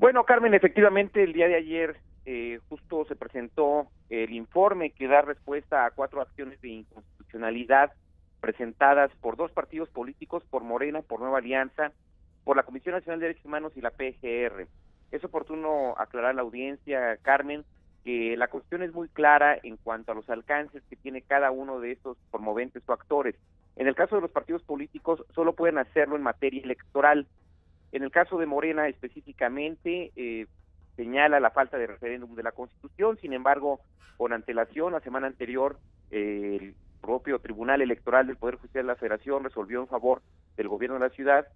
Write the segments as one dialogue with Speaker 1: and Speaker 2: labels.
Speaker 1: Bueno, Carmen, efectivamente el día de ayer justo se presentó el informe que da respuesta a 4 acciones de inconstitucionalidad presentadas por 2 partidos políticos, por Morena, por Nueva Alianza, por la Comisión Nacional de Derechos Humanos y la PGR. Es oportuno aclarar a la audiencia, Carmen, que la cuestión es muy clara en cuanto a los alcances que tiene cada uno de estos promoventes o actores. En el caso de los partidos políticos, solo pueden hacerlo en materia electoral. En el caso de Morena específicamente, señala la falta de referéndum de la Constitución. Sin embargo, con antelación, la semana anterior, el propio Tribunal Electoral del Poder Judicial de la Federación resolvió en favor del gobierno de la ciudad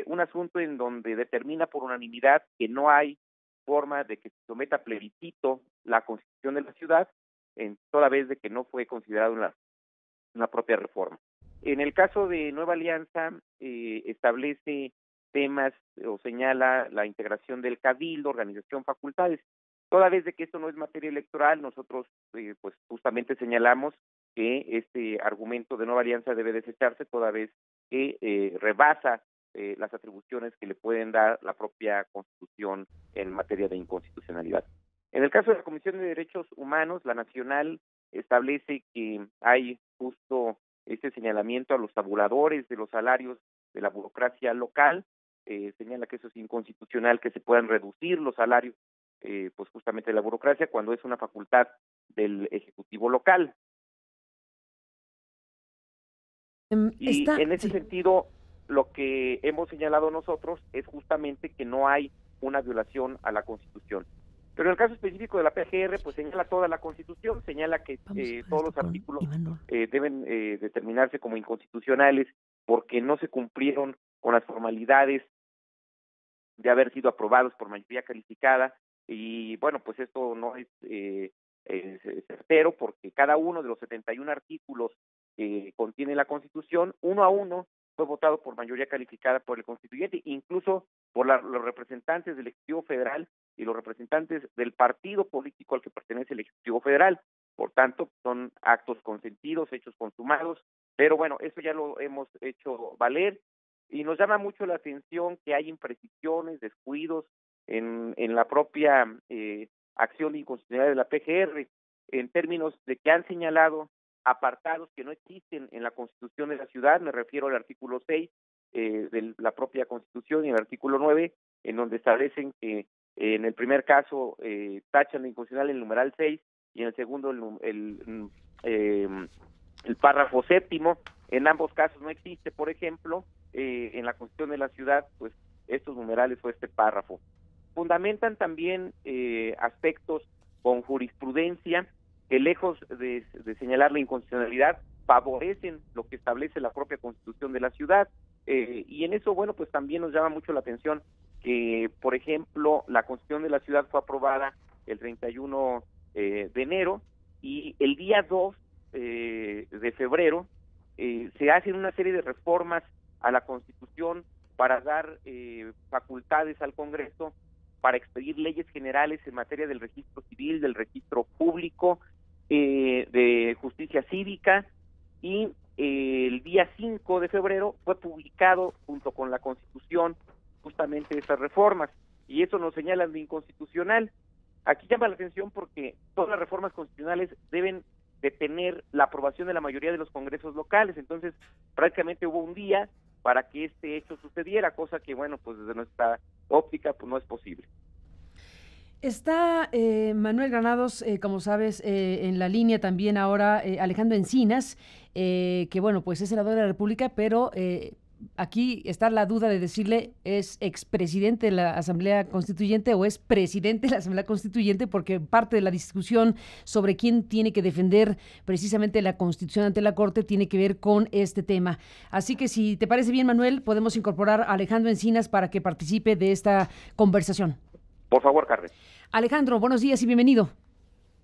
Speaker 1: un asunto en donde determina por unanimidad que no hay forma de que se someta a plebiscito la Constitución de la ciudad, toda vez de que no fue considerado una propia reforma. En el caso de Nueva Alianza, establece temas o señala la integración del cabildo, organización, facultades. Toda vez de que esto no es materia electoral, nosotros pues justamente señalamos que este argumento de Nueva Alianza debe desecharse toda vez que rebasa las atribuciones que le pueden dar la propia Constitución en materia de inconstitucionalidad. En el caso de la Comisión de Derechos Humanos, la nacional establece que hay justo este señalamiento a los tabuladores de los salarios de la burocracia local, señala que eso es inconstitucional, que se puedan reducir los salarios pues justamente de la burocracia cuando es una facultad del Ejecutivo local. Y en ese sentido, lo que hemos señalado nosotros es justamente que no hay una violación a la Constitución. Pero en el caso específico de la PGR, pues señala toda la Constitución, señala que todos los artículos deben determinarse como inconstitucionales porque no se cumplieron con las formalidades de haber sido aprobados por mayoría calificada, y bueno, pues esto no es certero porque cada uno de los 71 artículos que contiene la Constitución, uno a uno, fue votado por mayoría calificada por el constituyente, incluso por los representantes del Ejecutivo Federal y los representantes del partido político al que pertenece el Ejecutivo Federal. Por tanto, son actos consentidos, hechos consumados, pero bueno, eso ya lo hemos hecho valer, y nos llama mucho la atención que hay imprecisiones, descuidos en la propia acción de inconstitucionalidad de la PGR, en términos de que han señalado apartados que no existen en la Constitución de la ciudad. Me refiero al artículo 6 de la propia Constitución y el artículo 9, en donde establecen que en el primer caso tachan de inconstitucional el numeral 6 y en el segundo el párrafo 7º. En ambos casos no existe, por ejemplo, en la Constitución de la ciudad, pues estos numerales o este párrafo. Fundamentan también aspectos con jurisprudencia que, lejos de señalar la inconstitucionalidad, favorecen lo que establece la propia Constitución de la ciudad, y en eso, bueno, pues también nos llama mucho la atención que, por ejemplo, la Constitución de la ciudad fue aprobada el 31 de enero, y el día 2 de febrero se hacen una serie de reformas a la Constitución para dar facultades al Congreso para expedir leyes generales en materia del registro civil, del registro público, de justicia cívica, y el día 5 de febrero fue publicado junto con la Constitución justamente esas reformas, y eso nos señalan de inconstitucional. Aquí llama la atención porque todas las reformas constitucionales deben de tener la aprobación de la mayoría de los congresos locales, entonces prácticamente hubo un día para que este hecho sucediera, cosa que, bueno, pues desde nuestra óptica pues no es posible.
Speaker 2: Está Manuel Granados, como sabes, en la línea también ahora Alejandro Encinas, que bueno, pues es senador de la República, pero aquí está la duda de decirle, ¿es expresidente de la Asamblea Constituyente o es presidente de la Asamblea Constituyente? Porque parte de la discusión sobre quién tiene que defender precisamente la Constitución ante la Corte tiene que ver con este tema. Así que si te parece bien, Manuel, podemos incorporar a Alejandro Encinas para que participe de esta conversación.
Speaker 1: Por favor, Carmen.
Speaker 2: Alejandro, buenos días y bienvenido.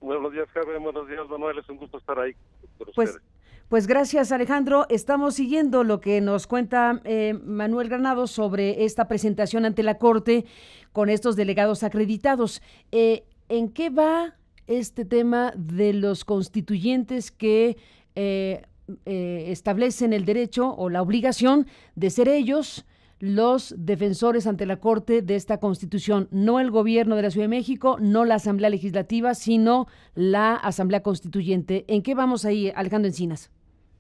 Speaker 3: Buenos días, Carmen. Buenos días, Manuel. Es un gusto estar ahí con ustedes.
Speaker 2: Pues gracias, Alejandro. Estamos siguiendo lo que nos cuenta Manuel Granados sobre esta presentación ante la Corte con estos delegados acreditados. ¿En qué va este tema de los constituyentes que establecen el derecho o la obligación de ser ellos los defensores ante la Corte de esta Constitución, no el gobierno de la Ciudad de México, no la Asamblea Legislativa, sino la Asamblea Constituyente. ¿En qué vamos ahí, Alejandro Encinas?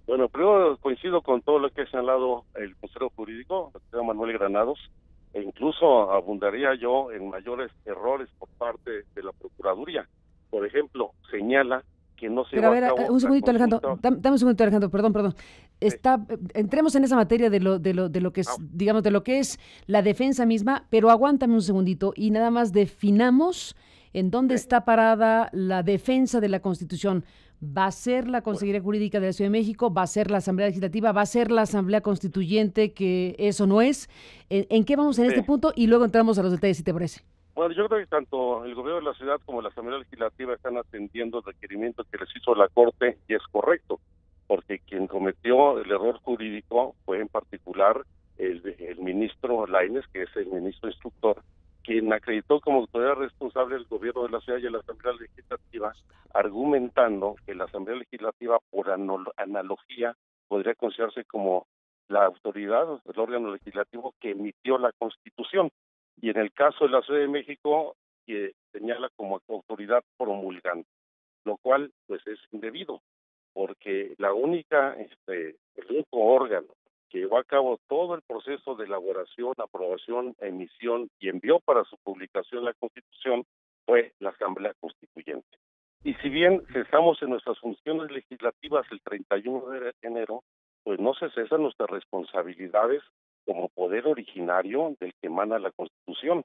Speaker 3: Bueno, primero coincido con todo lo que ha señalado el consejero jurídico, el doctor Manuel Granados, e incluso abundaría yo en mayores errores por parte de la Procuraduría. Por ejemplo, señala que no se
Speaker 2: Pero a
Speaker 3: llevó
Speaker 2: ver,
Speaker 3: a cabo
Speaker 2: un segundito,
Speaker 3: la
Speaker 2: Alejandro,
Speaker 3: consulta.
Speaker 2: dame un segundito, Alejandro, perdón. Entremos en esa materia de lo que es, digamos, de lo que es la defensa misma, pero aguántame un segundito y nada más definamos en dónde está parada la defensa de la Constitución. ¿Va a ser la Consejería Jurídica de la Ciudad de México? ¿Va a ser la Asamblea Legislativa? ¿Va a ser la Asamblea Constituyente, que eso no es? ¿En qué vamos en este punto? Y luego entramos a los detalles, si te parece.
Speaker 3: Bueno, yo creo que tanto el gobierno de la ciudad como la Asamblea Legislativa están atendiendo el requerimiento que les hizo la Corte, y es correcto, porque quien cometió el error jurídico fue en particular el ministro Lainez, que es el ministro instructor, quien acreditó como autoridad responsable el gobierno de la ciudad y la Asamblea Legislativa, argumentando que la Asamblea Legislativa, por analogía, podría considerarse como la autoridad, el órgano legislativo que emitió la Constitución. Y en el caso de la Ciudad de México, que señala como autoridad promulgante, lo cual pues es indebido, porque el único órgano que llevó a cabo todo el proceso de elaboración, aprobación, emisión y envió para su publicación la Constitución fue la Asamblea Constituyente. Y si bien cesamos en nuestras funciones legislativas el 31 de enero, pues no se cesan nuestras responsabilidades como poder originario del que emana la Constitución.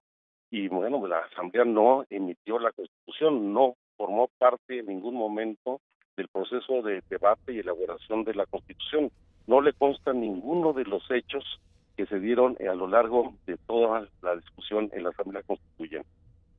Speaker 3: Y bueno, la Asamblea no emitió la Constitución, no formó parte en ningún momento del proceso de debate y elaboración de la Constitución. No le consta ninguno de los hechos que se dieron a lo largo de toda la discusión en la Asamblea Constituyente.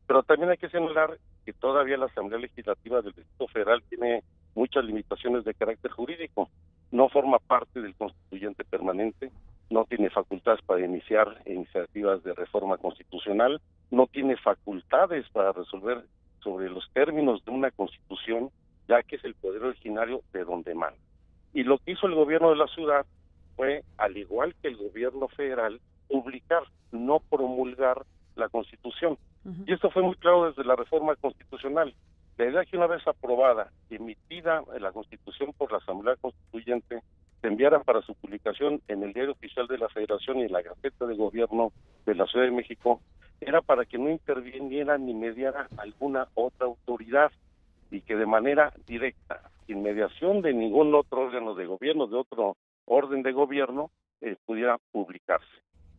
Speaker 3: Pero también hay que señalar que todavía la Asamblea Legislativa del Distrito Federal tiene muchas limitaciones de carácter jurídico. No forma parte del constituyente permanente, no tiene facultades para iniciar iniciativas de reforma constitucional, no tiene facultades para resolver sobre los términos de una constitución, ya que es el poder originario de donde emana. Y lo que hizo el gobierno de la ciudad fue, al igual que el gobierno federal, publicar, no promulgar la Constitución. Y esto fue muy claro desde la reforma constitucional. La idea que una vez aprobada, emitida la Constitución por la Asamblea Constituyente, se enviara para su publicación en el Diario Oficial de la Federación y en la Gaceta de Gobierno de la Ciudad de México, era para que no interviniera ni mediara alguna otra autoridad, y que de manera directa, sin mediación de ningún otro órgano de gobierno, de otro orden de gobierno, pudiera publicarse.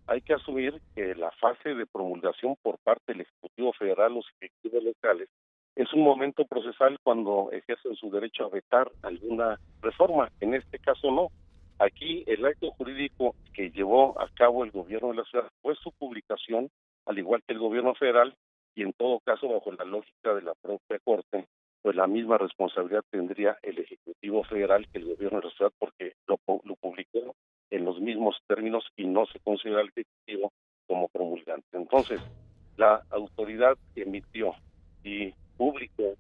Speaker 3: Hay que asumir que la fase de promulgación por parte del Ejecutivo Federal, los ejecutivos locales, es un momento procesal cuando ejercen su derecho a vetar alguna reforma. En este caso no. Aquí el acto jurídico que llevó a cabo el gobierno de la ciudad fue su publicación, al igual que el gobierno federal, y en todo caso, bajo la lógica de la propia Corte, pues la misma responsabilidad tendría el Ejecutivo Federal que el gobierno de la ciudad, porque lo publicó en los mismos términos y no se considera al Ejecutivo como promulgante. Entonces, la autoridad que emitió y publicó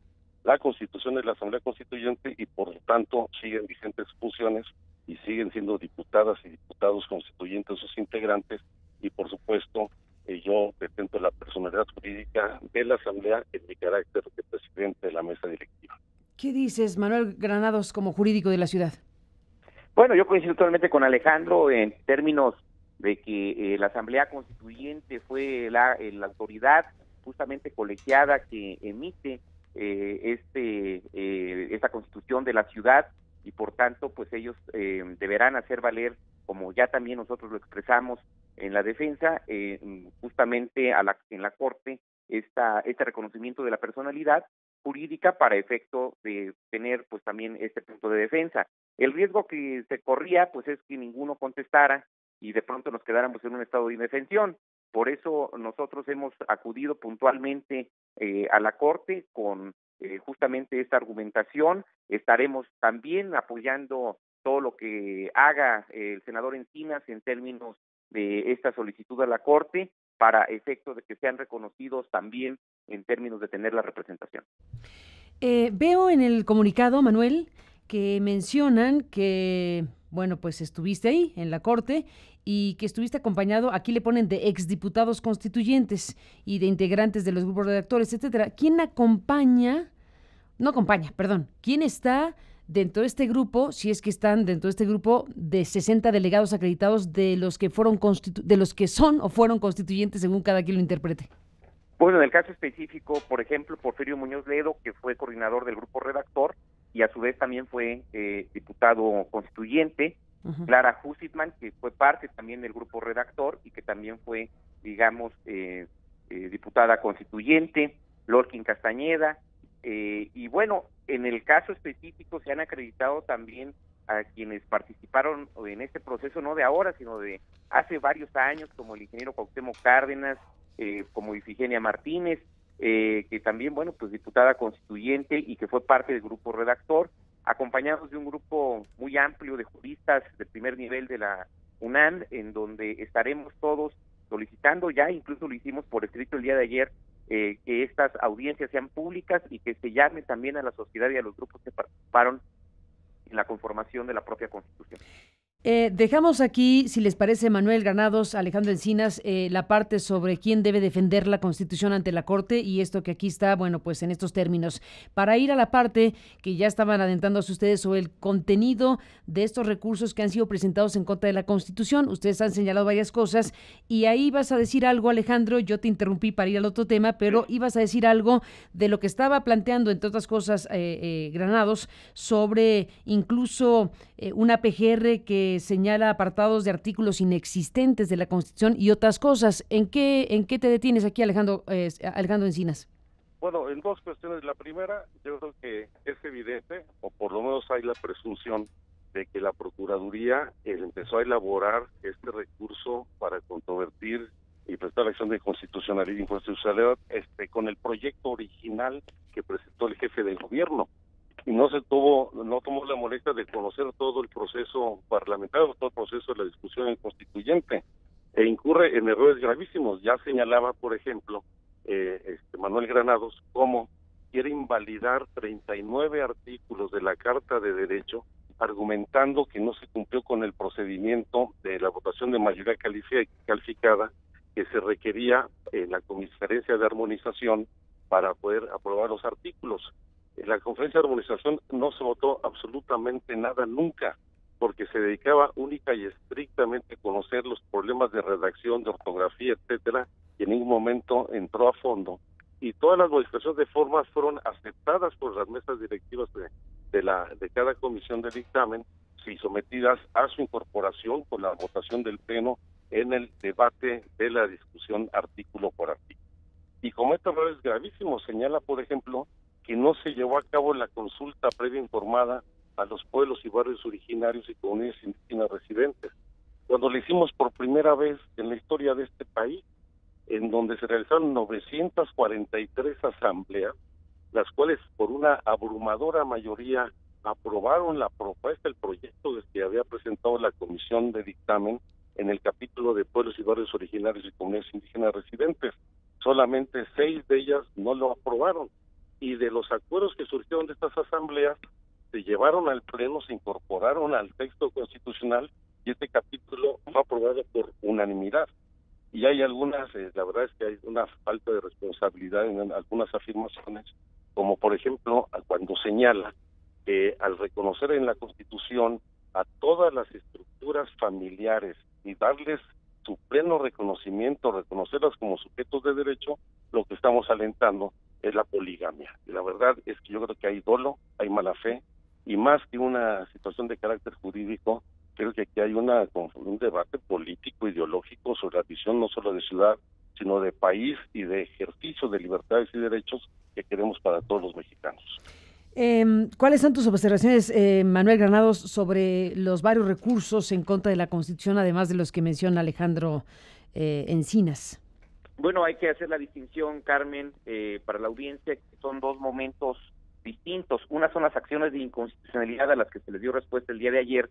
Speaker 3: la Constitución de la Asamblea Constituyente, y por lo tanto siguen vigentes funciones y siguen siendo diputadas y diputados constituyentes sus integrantes, y por supuesto yo detento la personalidad jurídica de la Asamblea en mi carácter de presidente de la mesa directiva.
Speaker 2: ¿Qué dices, Manuel Granados, como jurídico de la ciudad?
Speaker 1: Bueno, yo coincido totalmente con Alejandro en términos de que la Asamblea Constituyente fue la autoridad justamente colegiada que emite esta Constitución de la ciudad, y por tanto pues ellos deberán hacer valer, como ya también nosotros lo expresamos en la defensa, justamente en la Corte, este reconocimiento de la personalidad jurídica para efecto de tener pues también este punto de defensa. El riesgo que se corría pues es que ninguno contestara y de pronto nos quedáramos en un estado de indefensión. Por eso nosotros hemos acudido puntualmente a la Corte con justamente esta argumentación. Estaremos también apoyando todo lo que haga el senador Encinas en términos de esta solicitud a la Corte, para efecto de que sean reconocidos también en términos de tener la representación.
Speaker 2: Veo en el comunicado, Manuel, que mencionan que bueno, pues estuviste ahí en la Corte y que estuviste acompañado, aquí le ponen de exdiputados constituyentes y de integrantes de los grupos redactores, etcétera. ¿Quién acompaña? No acompaña, perdón. ¿Quién está dentro de este grupo, si es que están dentro de este grupo de 60 delegados acreditados de los que son o fueron constituyentes según cada quien lo interprete?
Speaker 1: Bueno, en el caso específico, por ejemplo, Porfirio Muñoz Ledo, que fue coordinador del grupo redactor y a su vez también fue diputado constituyente, Clara Hussitman, que fue parte también del grupo redactor y que también fue, digamos, diputada constituyente, Lorkin Castañeda, y bueno, en el caso específico se han acreditado también a quienes participaron en este proceso, no de ahora, sino de hace varios años, como el ingeniero Cuauhtémoc Cárdenas, como Ifigenia Martínez, que también, bueno, pues diputada constituyente y que fue parte del grupo redactor, acompañados de un grupo muy amplio de juristas de primer nivel de la UNAM, en donde estaremos todos solicitando, ya incluso lo hicimos por escrito el día de ayer, que estas audiencias sean públicas y que se llame también a la sociedad y a los grupos que participaron en la conformación de la propia Constitución.
Speaker 2: Dejamos aquí, si les parece, Manuel Granados, Alejandro Encinas, la parte sobre quién debe defender la Constitución ante la Corte y esto que aquí está, bueno, pues en estos términos. Para ir a la parte que ya estaban adentrándose ustedes sobre el contenido de estos recursos que han sido presentados en contra de la Constitución, ustedes han señalado varias cosas y ahí vas a decir algo, Alejandro, yo te interrumpí para ir al otro tema, pero ibas a decir algo de lo que estaba planteando, entre otras cosas, Granados, sobre incluso una PGR que señala apartados de artículos inexistentes de la Constitución y otras cosas. ¿En qué te detienes aquí, Alejandro Encinas?
Speaker 3: Bueno, en dos cuestiones. La primera, yo creo que es evidente, o por lo menos hay la presunción, de que la Procuraduría empezó a elaborar este recurso para controvertir y prestar la acción de constitucionalidad y inconstitucionalidad con el proyecto original que presentó el jefe del gobierno. Y no tomó la molestia de conocer todo el proceso parlamentario, todo el proceso de la discusión en constituyente, e incurre en errores gravísimos. Ya señalaba, por ejemplo, Manuel Granados, cómo quiere invalidar 39 artículos de la Carta de Derecho, argumentando que no se cumplió con el procedimiento de la votación de mayoría calificada que se requería en la Conferencia de Armonización para poder aprobar los artículos. En la conferencia de armonización no se votó absolutamente nada nunca, porque se dedicaba única y estrictamente a conocer los problemas de redacción, de ortografía, etcétera, y en ningún momento entró a fondo. Y todas las modificaciones de formas fueron aceptadas por las mesas directivas de cada comisión de dictamen y sometidas a su incorporación con la votación del Pleno en el debate de la discusión artículo por artículo. Y comete errores gravísimos. Señala, por ejemplo, que no se llevó a cabo la consulta previa informada a los pueblos y barrios originarios y comunidades indígenas residentes, cuando lo hicimos por primera vez en la historia de este país, en donde se realizaron 943 asambleas, las cuales por una abrumadora mayoría aprobaron la propuesta, el proyecto que había presentado la Comisión de Dictamen en el capítulo de pueblos y barrios originarios y comunidades indígenas residentes. Solamente 6 de ellas no lo aprobaron. Y de los acuerdos que surgieron de estas asambleas, se llevaron al Pleno, se incorporaron al texto constitucional y este capítulo fue aprobado por unanimidad. Y hay algunas, la verdad es que hay una falta de responsabilidad en algunas afirmaciones, como por ejemplo cuando señala que al reconocer en la Constitución a todas las estructuras familiares y darles su pleno reconocimiento, reconocerlas como sujetos de derecho, lo que estamos alentando es la poligamia. Y la verdad es que yo creo que hay dolo, hay mala fe, y más que una situación de carácter jurídico, creo que aquí hay un debate político, ideológico, sobre la visión no solo de ciudad, sino de país y de ejercicio de libertades y derechos que queremos para todos los mexicanos.
Speaker 2: ¿Cuáles son tus observaciones, Manuel Granados, sobre los varios recursos en contra de la Constitución, además de los que menciona Alejandro Encinas?
Speaker 1: Bueno, hay que hacer la distinción, Carmen, para la audiencia, que son dos momentos distintos. Una son las acciones de inconstitucionalidad a las que se les dio respuesta el día de ayer.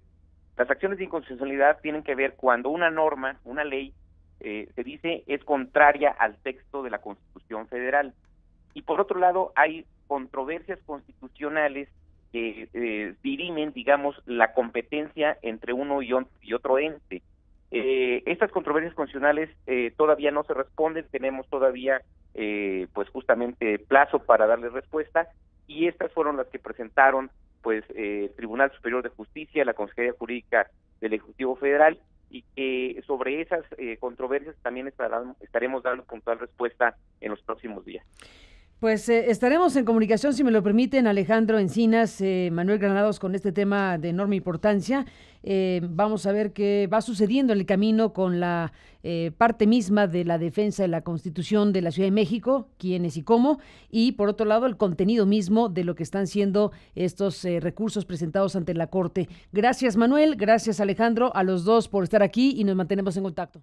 Speaker 1: Las acciones de inconstitucionalidad tienen que ver cuando una norma, una ley, se dice es contraria al texto de la Constitución Federal. Y por otro lado, hay controversias constitucionales que dirimen, digamos, la competencia entre uno y otro ente. Estas controversias constitucionales todavía no se responden, tenemos todavía pues justamente plazo para darle respuesta, y estas fueron las que presentaron pues el Tribunal Superior de Justicia, la Consejería Jurídica del Ejecutivo Federal, y que sobre esas controversias también estaremos dando puntual respuesta en los próximos días.
Speaker 2: Pues estaremos en comunicación, si me lo permiten, Alejandro Encinas, Manuel Granados, con este tema de enorme importancia. Vamos a ver qué va sucediendo en el camino con la parte misma de la defensa de la Constitución de la Ciudad de México, quiénes y cómo, y por otro lado el contenido mismo de lo que están siendo estos recursos presentados ante la Corte. Gracias, Manuel, gracias, Alejandro, a los dos por estar aquí y nos mantenemos en contacto.